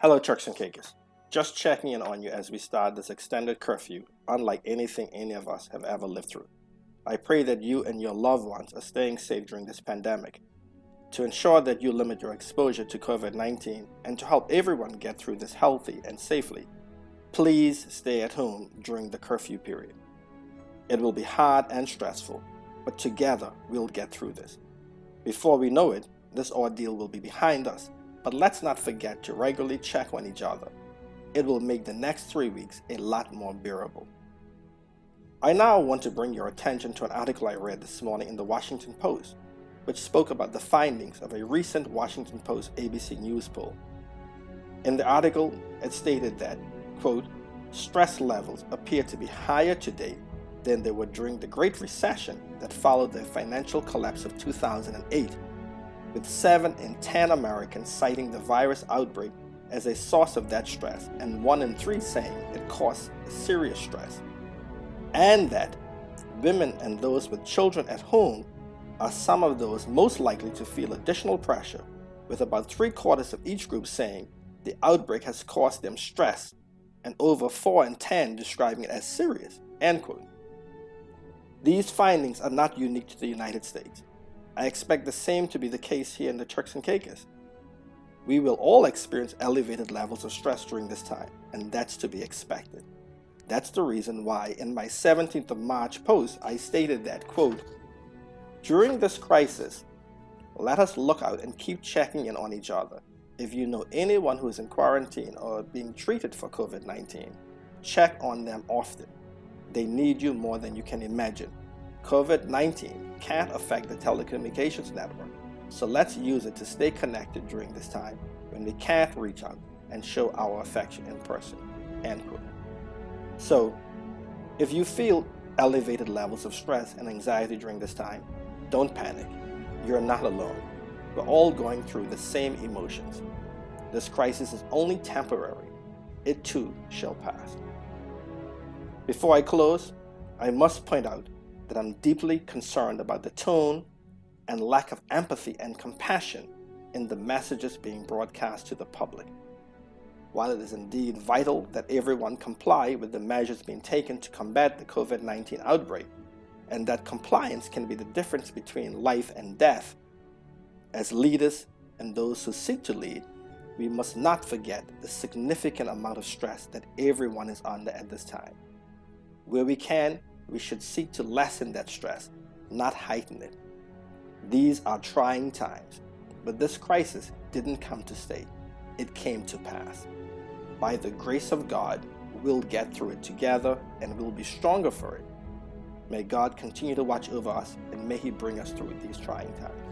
Hello, Turks and Caicos. Just checking in on you as we start this extended curfew, unlike anything any of us have ever lived through. I pray that you and your loved ones are staying safe during this pandemic. To ensure that you limit your exposure to COVID-19 and to help everyone get through this healthy and safely, please stay at home during the curfew period. It will be hard and stressful, but together we'll get through this. Before we know it, this ordeal will be behind us. But let's not forget to regularly check on each other. It will make the next 3 weeks a lot more bearable. I now want to bring your attention to an article I read this morning in the Washington Post, which spoke about the findings of a recent Washington Post ABC News poll. In the article, it stated that, quote, stress levels appear to be higher today than they were during the Great Recession that followed the financial collapse of 2008. With 7 in 10 Americans citing the virus outbreak as a source of that stress, and 1 in 3 saying it caused serious stress. And that women and those with children at home are some of those most likely to feel additional pressure, with about 3/4 of each group saying the outbreak has caused them stress, and over 4 in 10 describing it as serious, end quote. These findings are not unique to the United States. I expect the same to be the case here in the Turks and Caicos. We will all experience elevated levels of stress during this time, and that's to be expected. That's the reason why in my 17th of March post, I stated that, quote, during this crisis, let us look out and keep checking in on each other. If you know anyone who is in quarantine or being treated for COVID-19, check on them often. They need you more than you can imagine. COVID-19 can't affect the telecommunications network, so let's use it to stay connected during this time when we can't reach out and show our affection in person, end quote. So, if you feel elevated levels of stress and anxiety during this time, don't panic. You're not alone. We're all going through the same emotions. This crisis is only temporary. It too shall pass. Before I close, I must point out that I'm deeply concerned about the tone and lack of empathy and compassion in the messages being broadcast to the public. While it is indeed vital that everyone comply with the measures being taken to combat the COVID-19 outbreak, and that compliance can be the difference between life and death, as leaders and those who seek to lead, we must not forget the significant amount of stress that everyone is under at this time. Where we can, we should seek to lessen that stress, not heighten it. These are trying times, but this crisis didn't come to stay. It came to pass. By the grace of God, we'll get through it together and we'll be stronger for it. May God continue to watch over us, and may He bring us through these trying times.